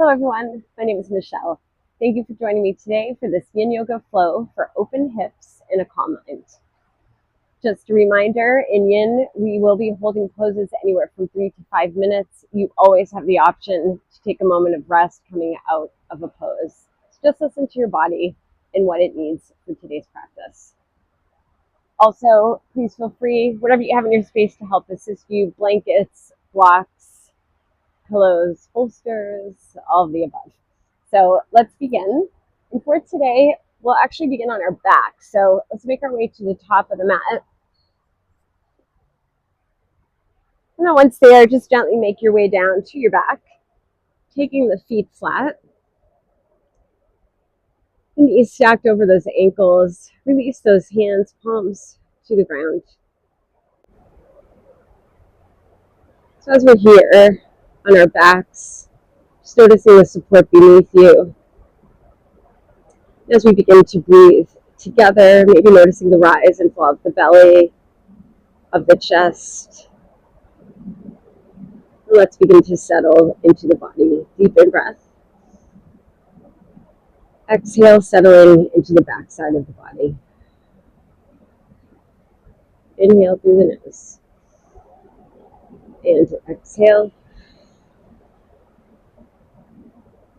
Hello everyone, my name is Michelle. Thank you for joining me today for this Yin Yoga flow for open hips and a calm mind. Just a reminder, in Yin, we will be holding poses anywhere from 3 to 5 minutes. You always have the option to take a moment of rest coming out of a pose. So just listen to your body and what it needs for today's practice. Also, please feel free, whatever you have in your space to help assist you, blankets, blocks, pillows, bolsters, all of the above. So let's begin. And for today, we'll actually begin on our back. So let's make our way to the top of the mat. And then once there, just gently make your way down to your back, taking the feet flat. And knees stacked over those ankles. Release those hands, palms to the ground. So as we're here on our backs, just noticing the support beneath you. As we begin to breathe together, maybe noticing the rise and fall of the belly, of the chest. And let's begin to settle into the body. Deep in breath. Exhale, settling into the backside of the body. Inhale through the nose. And exhale.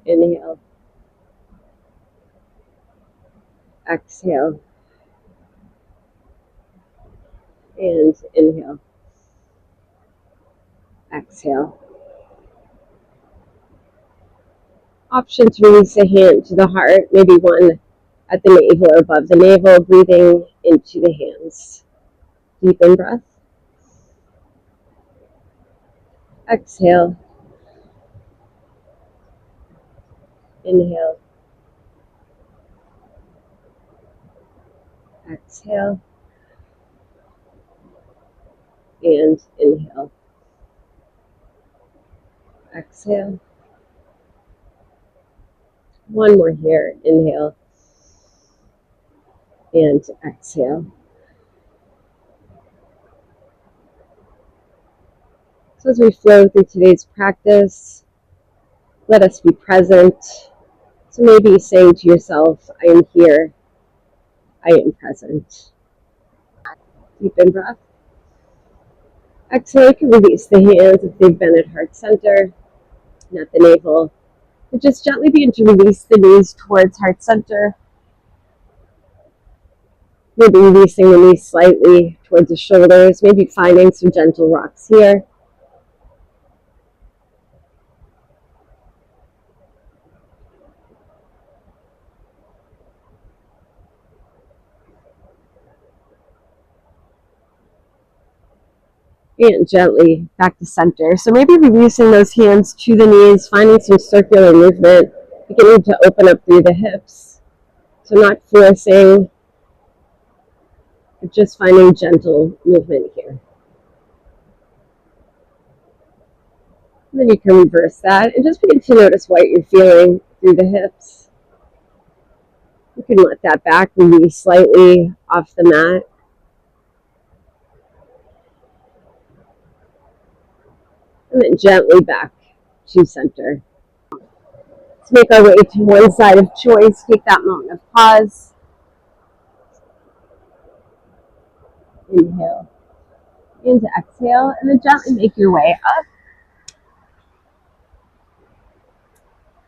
Inhale. Exhale. And inhale. Exhale. Option to release a hand to the heart, maybe one at the navel or above the navel, breathing into the hands. Deep in breath. Exhale. Inhale. Exhale. And inhale. Exhale. One more here. Inhale. And exhale. So as we flow through today's practice, let us be present. So maybe saying to yourself, I am here. I am present. Deep in breath. Exhale, you can release the hands if they've been at heart center and at the navel. And just gently begin to release the knees towards heart center. Maybe releasing the knees slightly towards the shoulders. Maybe finding some gentle rocks here. And gently back to center. So maybe releasing those hands to the knees, finding some circular movement, beginning to open up through the hips. So not forcing, but just finding gentle movement here. And then you can reverse that and just begin to notice what you're feeling through the hips. You can let that back release slightly off the mat. And then gently back to center. Let's make our way to one side of choice. Take that moment of pause. Inhale. And to exhale. And then gently make your way up.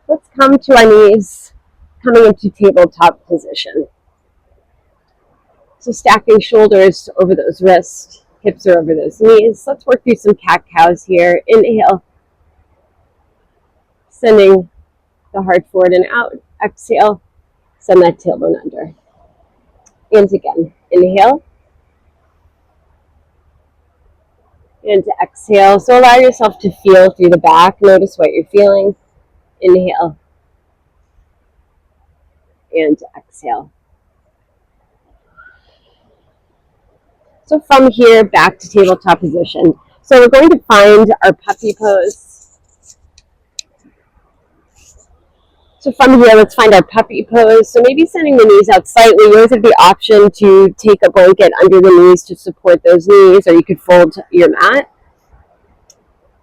Let's come to our knees, coming into tabletop position. So stacking shoulders over those wrists. Hips are over those knees. Let's work through some cat-cows here. Inhale. Sending the heart forward and out. Exhale. Send that tailbone under. And again. Inhale. And to exhale. So allow yourself to feel through the back. Notice what you're feeling. Inhale. And exhale. So from here, back to tabletop position. So we're going to find our puppy pose. So from here, let's find our puppy pose. So maybe sending the knees out slightly. You always have the option to take a blanket under the knees to support those knees, or you could fold your mat.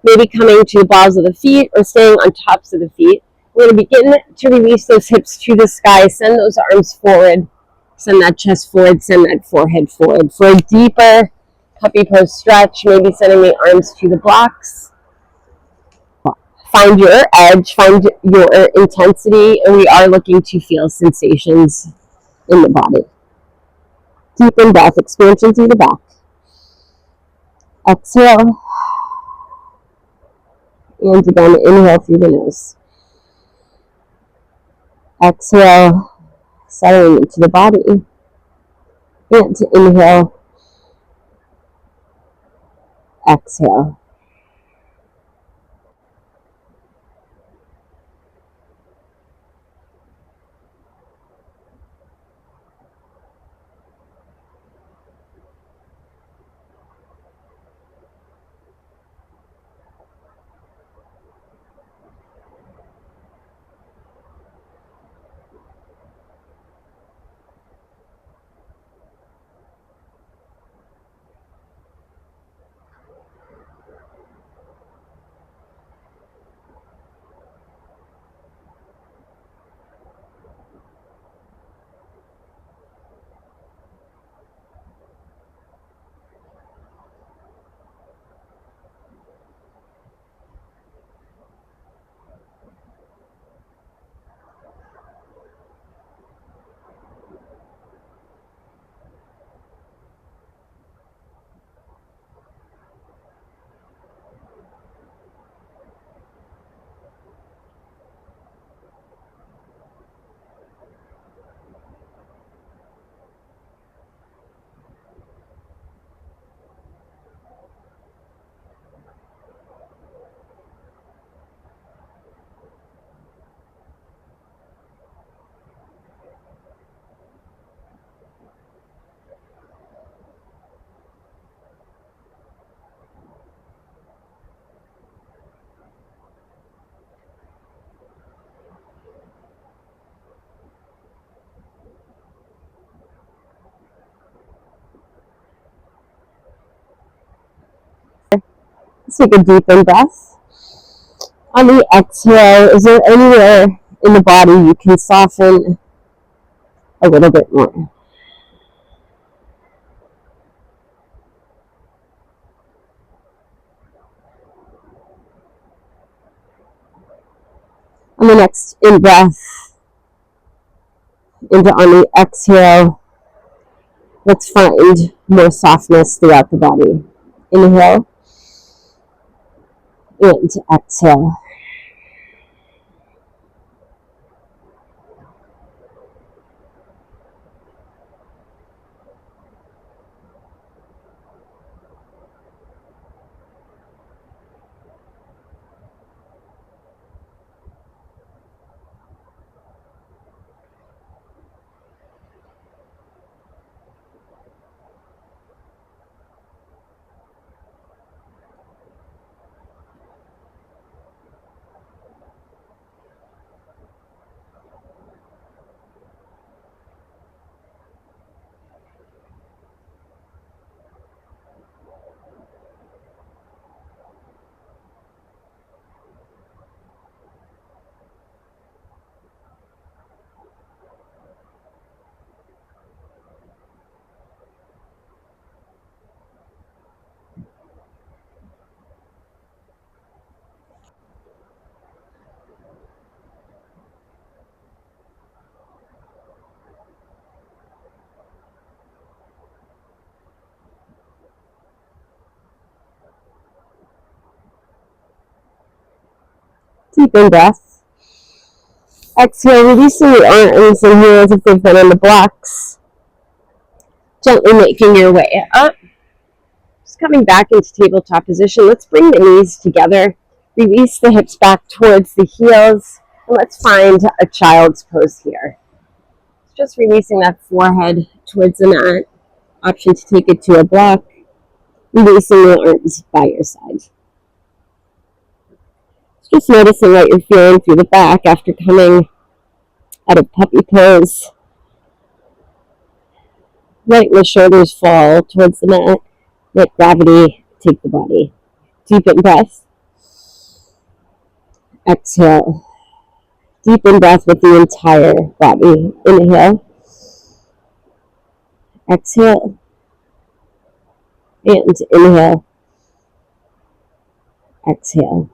Maybe coming to the balls of the feet or staying on tops of the feet. We're going to begin to release those hips to the sky. Send those arms forward. Send that chest forward. Send that forehead forward. For a deeper puppy pose stretch, maybe sending the arms to the blocks. Find your edge, find your intensity, and we are looking to feel sensations in the body. Deepen breath, expansion through the back. Exhale. And again, inhale through the nose. Exhale, settling into the body. And inhale. Exhale. Let's take a deep breath. On the exhale, is there anywhere in the body you can soften a little bit more? On the next in-breath, on the exhale, let's find more softness throughout the body. Inhale and exhale. Deep in-breath. Exhale, releasing the arms and hands if they've been on the blocks. Gently making your way up. Just coming back into tabletop position. Let's bring the knees together. Release the hips back towards the heels. And let's find a child's pose here. Just releasing that forehead towards the mat. Option to take it to a block. Releasing the arms by your side. Just noticing what you're feeling through the back after coming out of puppy pose. Letting the shoulders fall towards the mat. Let gravity take the body. Deep in breath. Exhale. Deepen breath with the entire body. Inhale, exhale, and inhale, exhale.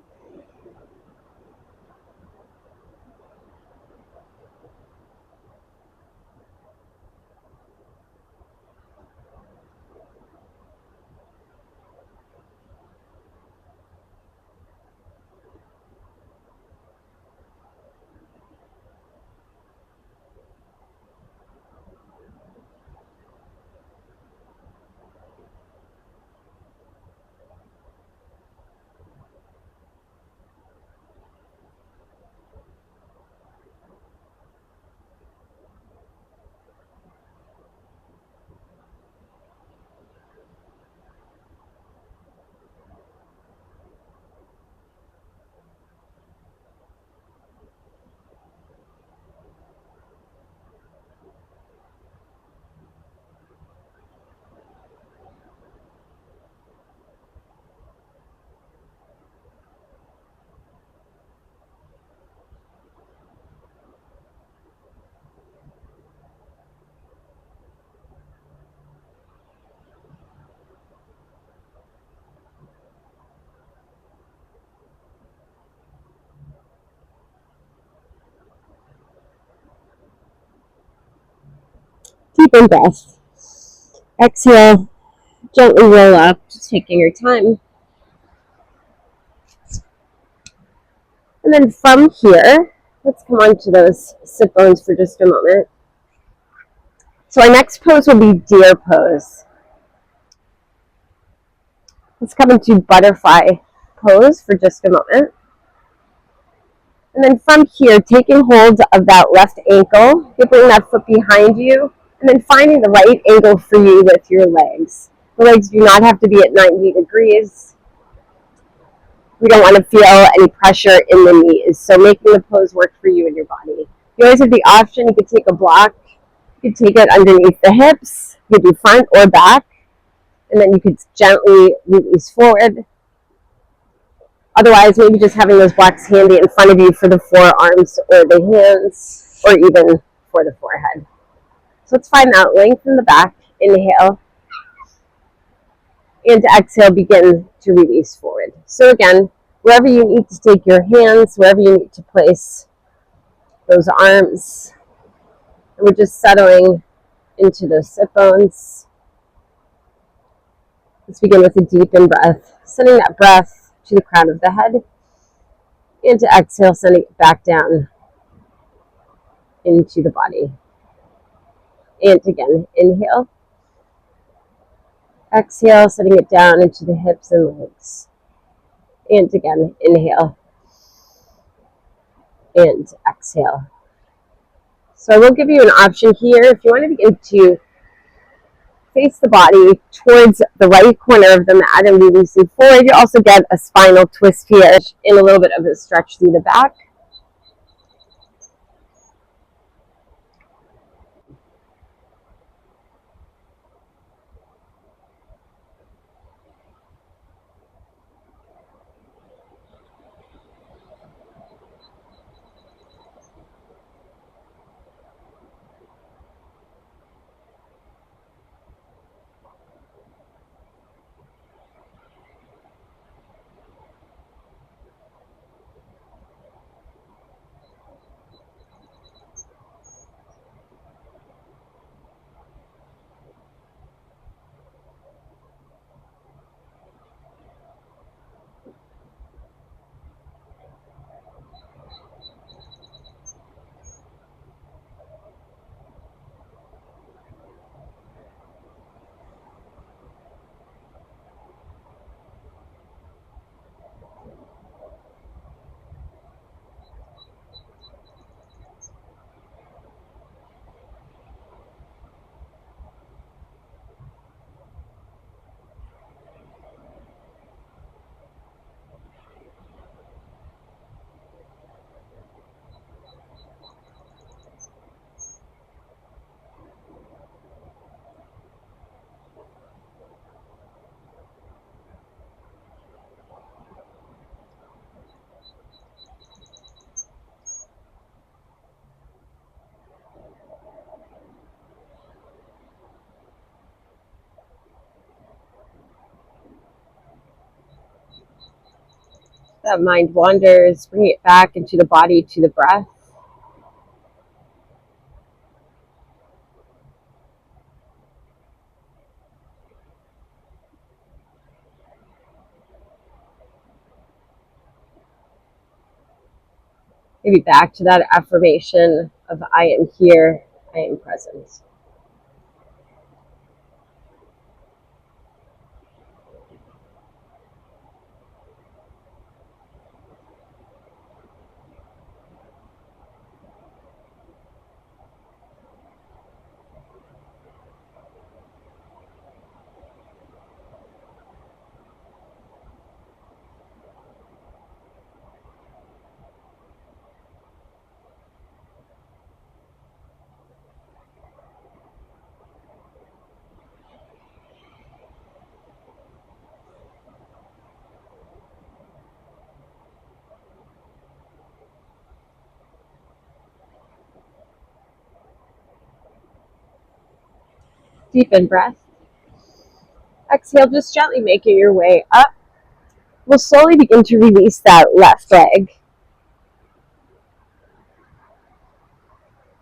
Deepen breath. Exhale, gently roll up, just taking your time. And then from here, let's come on to those sit bones for just a moment. So our next pose will be deer pose. Let's come into butterfly pose for just a moment. And then from here, taking hold of that left ankle, you bring that foot behind you, and then finding the right angle for you with your legs. The legs do not have to be at 90 degrees. We don't want to feel any pressure in the knees, so making the pose work for you and your body. You always have the option, you could take a block, you could take it underneath the hips, you could do front or back, and then you could gently release forward. Otherwise, maybe just having those blocks handy in front of you for the forearms or the hands, or even for the forehead. So let's find that length in the back. Inhale. And exhale, begin to release forward. So again, wherever you need to take your hands, wherever you need to place those arms. And we're just settling into those sit bones. Let's begin with a deep in breath, sending that breath to the crown of the head. And to exhale, sending it back down into the body. And again, inhale. Exhale, sending it down into the hips and legs. And again, inhale. And exhale. So I will give you an option here. If you want to begin to face the body towards the right corner of the mat and releasing forward, you also get a spinal twist here and a little bit of a stretch through the back. that mind wanders, bring it back into the body, to the breath. Maybe back to that affirmation of I am here, I am present. Deepen breath. Exhale, just gently making your way up. We'll slowly begin to release that left leg.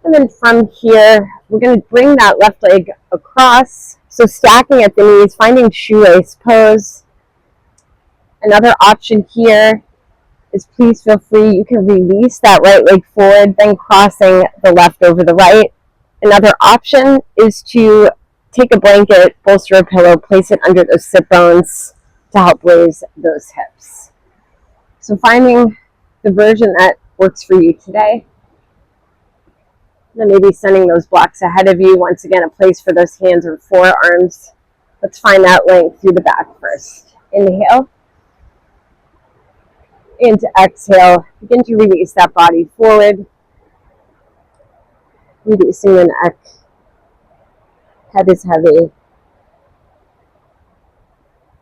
And then from here, we're going to bring that left leg across. So stacking at the knees, finding shoelace pose. Another option here is please feel free. You can release that right leg forward, then crossing the left over the right. Another option is to take a blanket, bolster a pillow, place it under those sit bones to help raise those hips. So finding the version that works for you today. Then maybe sending those blocks ahead of you. Once again, a place for those hands or forearms. Let's find that length through the back first. Inhale. And exhale. Begin to release that body forward. Releasing the neck. Head is heavy.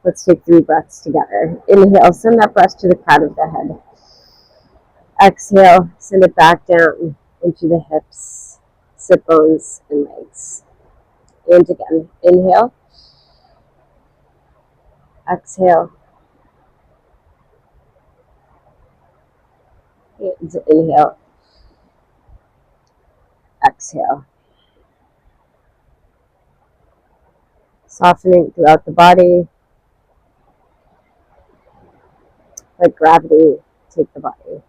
Let's take 3 breaths together. Inhale, send that breath to the crown of the head. Exhale, send it back down into the hips, sit bones, and legs. And again, inhale. Exhale. And inhale. Exhale. Softening throughout the body. Let gravity take the body.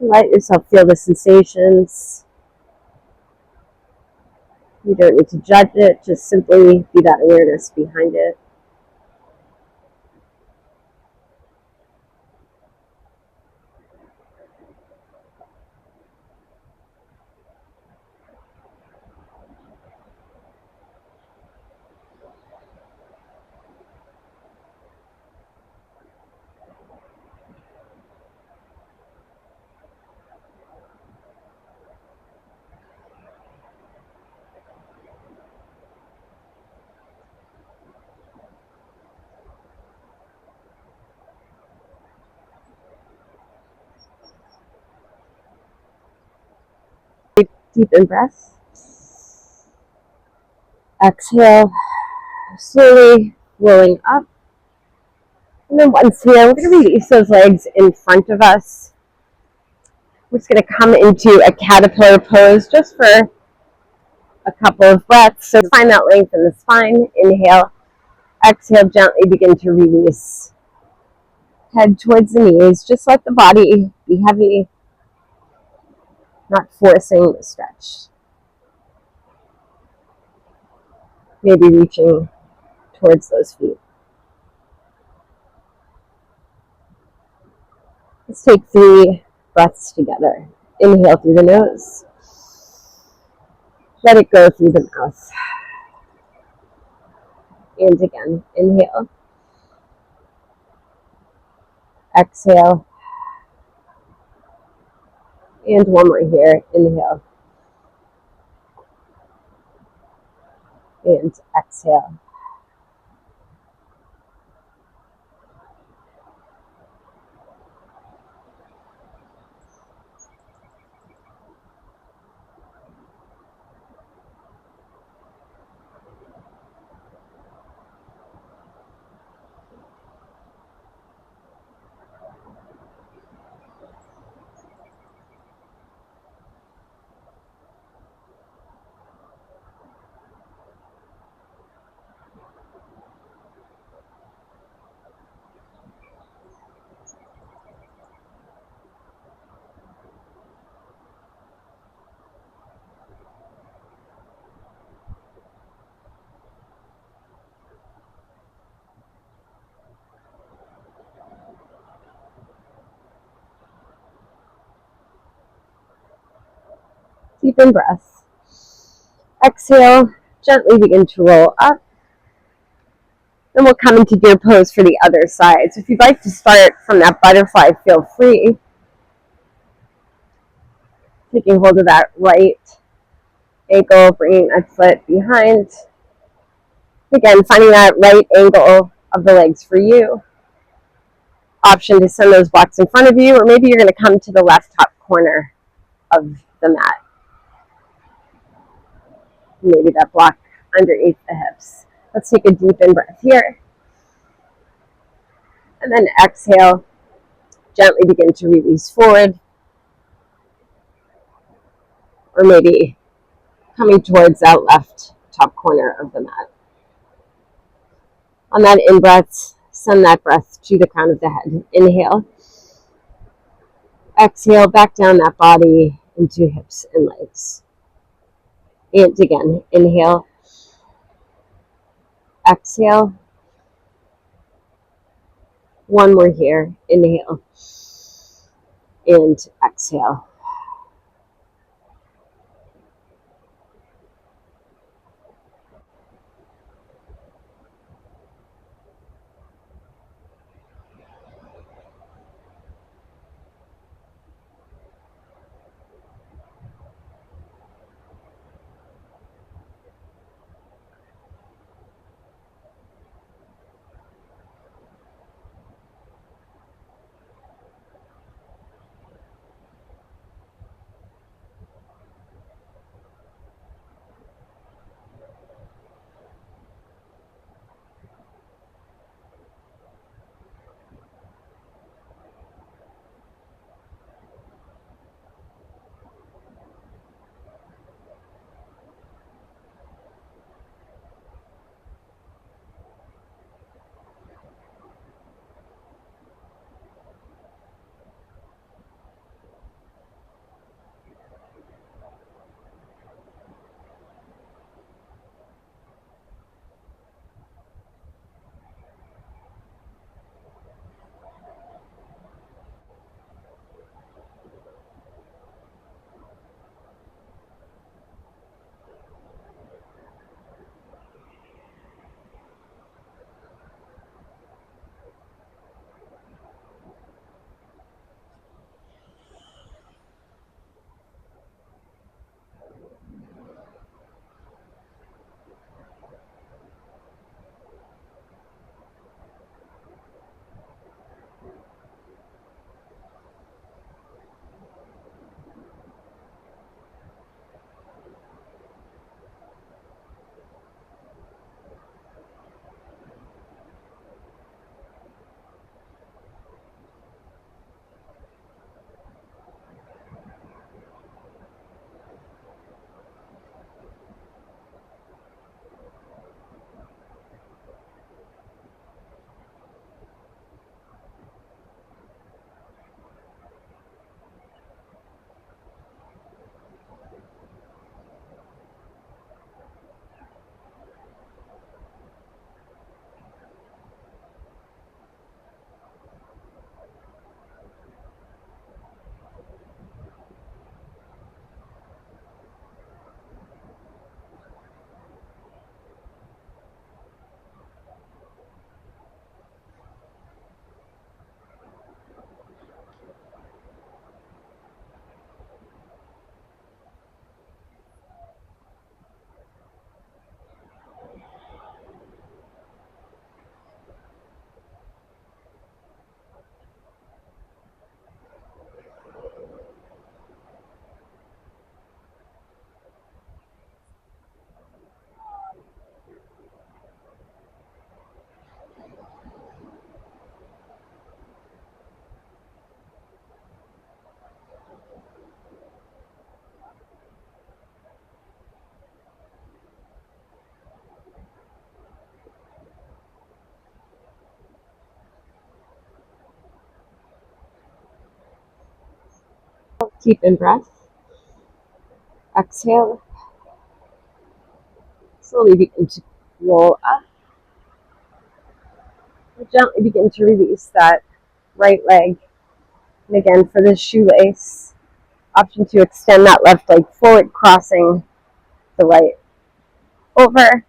Let yourself feel the sensations. You don't need to judge it, just simply be that awareness behind it. Deep in breath. Exhale, slowly rolling up. And then once here, we're going to release those legs in front of us. We're just going to come into a caterpillar pose just for a couple of breaths. So find that length in the spine. Inhale. Exhale, gently begin to release. Head towards the knees. Just let the body be heavy, not forcing the stretch. Maybe reaching towards those feet. Let's take 3 breaths together. Inhale through the nose. Let it go through the mouth. And again, inhale. Exhale. And one more here. Inhale. And exhale. Deep in breath. Exhale. Gently begin to roll up. Then we'll come into deer pose for the other side. So if you'd like to start from that butterfly, feel free. Taking hold of that right ankle, bringing that foot behind. Again, finding that right angle of the legs for you. Option to send those blocks in front of you, or maybe you're going to come to the left top corner of the mat. Maybe that block underneath the hips. Let's take a deep in breath here. And then exhale. Gently begin to release forward. Or maybe coming towards that left top corner of the mat. On that in-breath, send that breath to the crown of the head. Inhale. Exhale, back down that body into hips and legs. And again, inhale. Exhale. One more here. Inhale. And exhale. Deep in breath. Exhale. Slowly begin to roll up. Gently begin to release that right leg. And again, for the shoelace, option to extend that left leg forward, crossing the right over,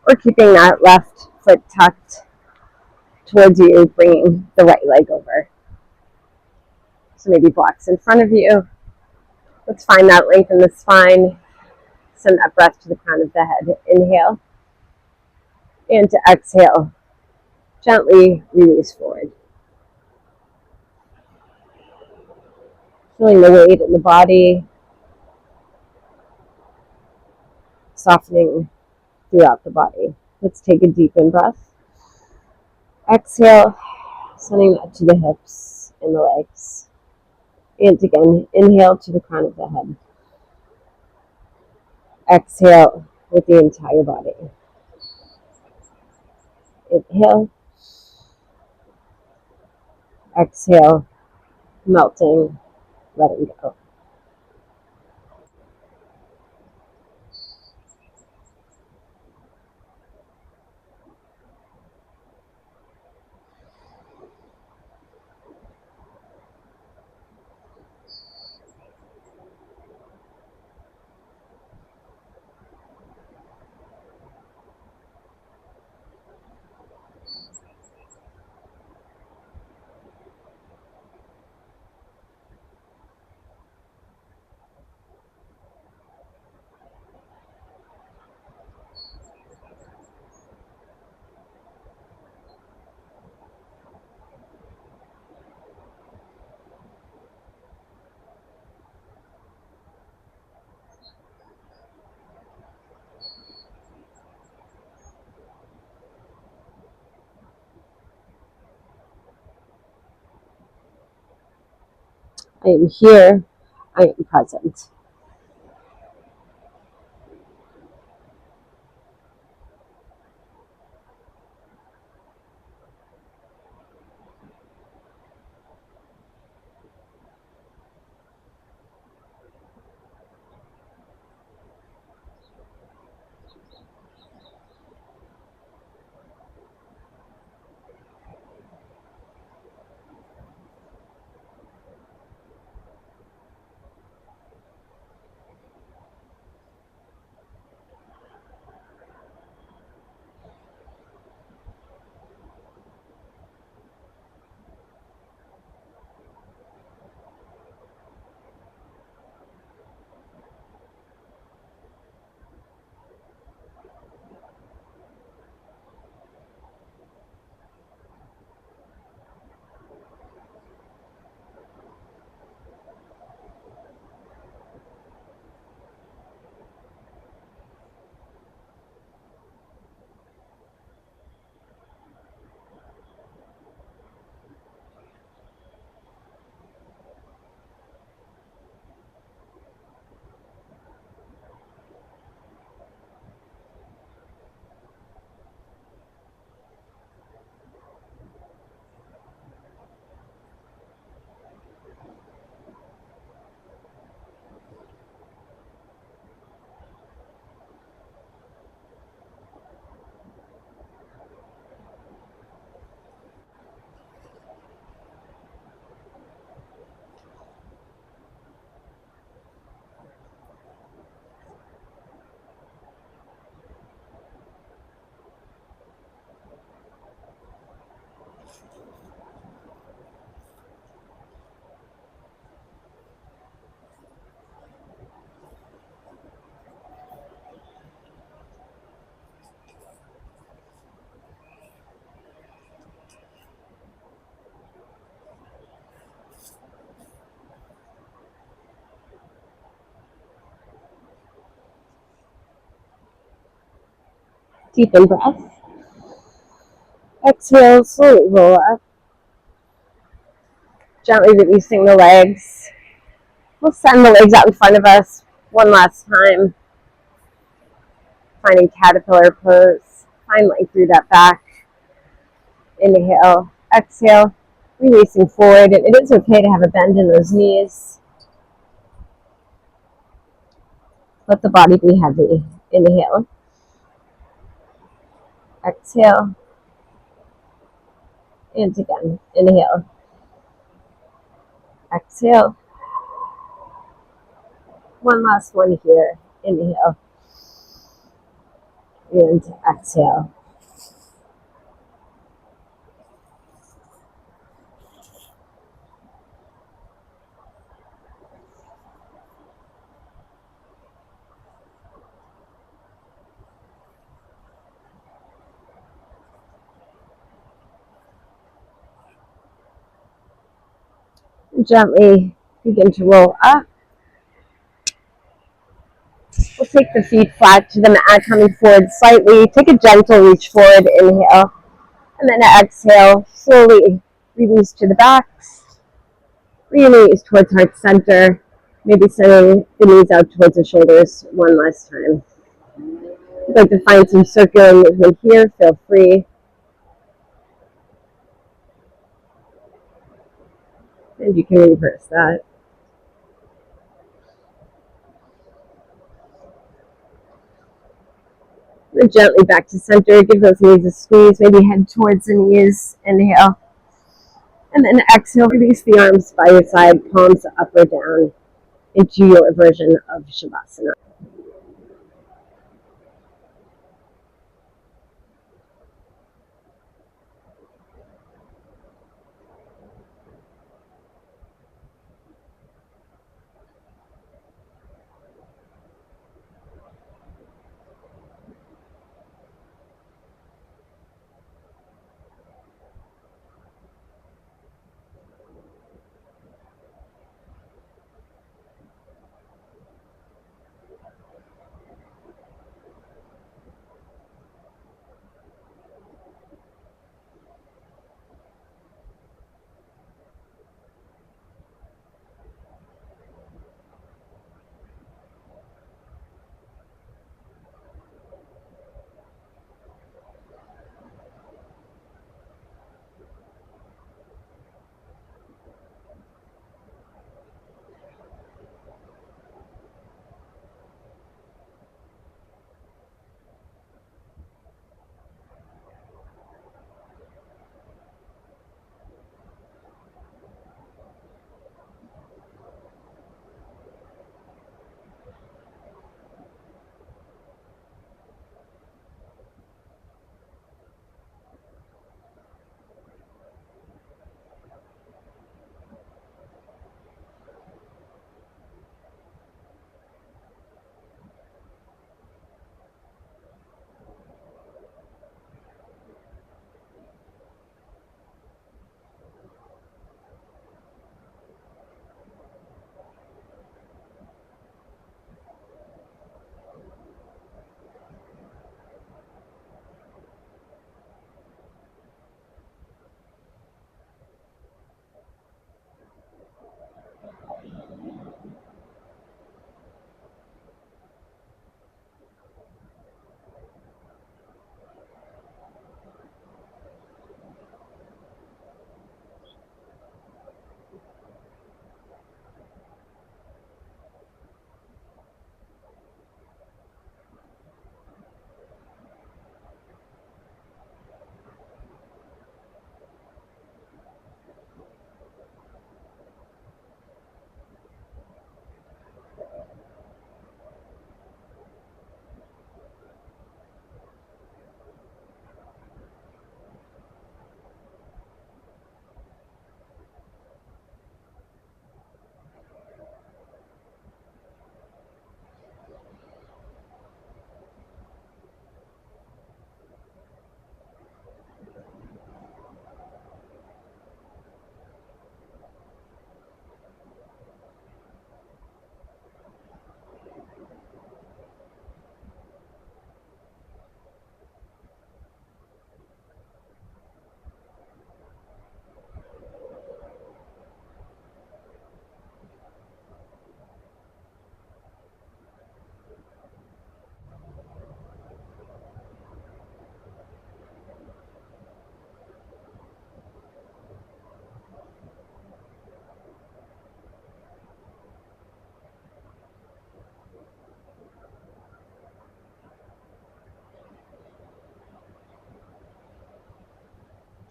or keeping that left foot tucked towards you, bringing the right leg over. So maybe blocks in front of you. Let's find that length in the spine. Send that breath to the crown of the head. Inhale. And to exhale, gently release forward. Feeling the weight in the body, softening throughout the body. Let's take a deep in breath. Exhale, sending that to the hips and the legs. And again, inhale to the crown of the head. Exhale with the entire body. Inhale. Exhale, melting, letting go. I am here. I am present. Deep in breath. Exhale, slowly roll up. Gently releasing the legs. We'll send the legs out in front of us one last time. Finding caterpillar pose. Find length through that back. Inhale, exhale. Releasing forward, and it is okay to have a bend in those knees. Let the body be heavy. Inhale. Exhale. And again. Inhale. Exhale. One last one here. Inhale. And exhale. Gently begin to roll up. We'll take the feet flat to the mat, coming forward slightly. Take a gentle reach forward, inhale. And then exhale, slowly release to the backs. Release towards heart center. Maybe sending the knees out towards the shoulders one last time. If you'd like to find some circular movement here, feel free. And you can reverse that. And gently back to center. Give those knees a squeeze. Maybe head towards the knees. Inhale. And then exhale. Release the arms by your side, palms up or down into your version of Shavasana.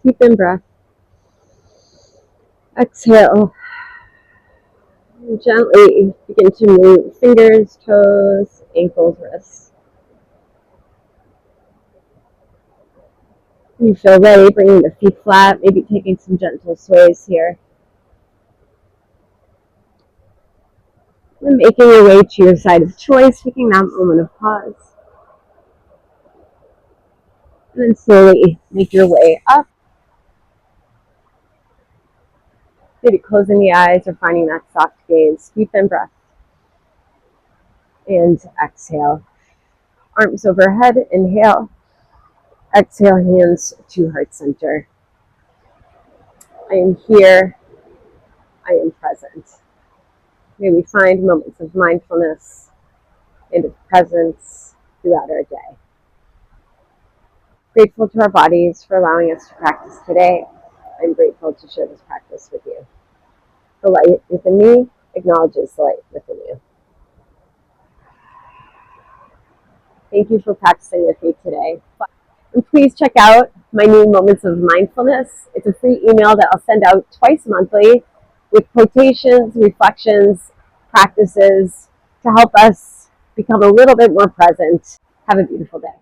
Deep in breath. Exhale. And gently begin to move fingers, toes, ankles, wrists. When you feel ready, bringing the feet flat, maybe taking some gentle sways here. And making your way to your side of choice, taking that moment of pause. And then slowly make your way up. Maybe closing the eyes or finding that soft gaze. Deep in breath. And exhale. Arms overhead, inhale. Exhale, hands to heart center. I am here. I am present. May we find moments of mindfulness and of presence throughout our day. Grateful to our bodies for allowing us to practice today. I'm grateful to share this practice with you. The light within me acknowledges the light within you. Thank you for practicing with me today. And please check out my new Moments of Mindfulness. It's a free email that I'll send out twice monthly with quotations, reflections, practices to help us become a little bit more present. Have a beautiful day.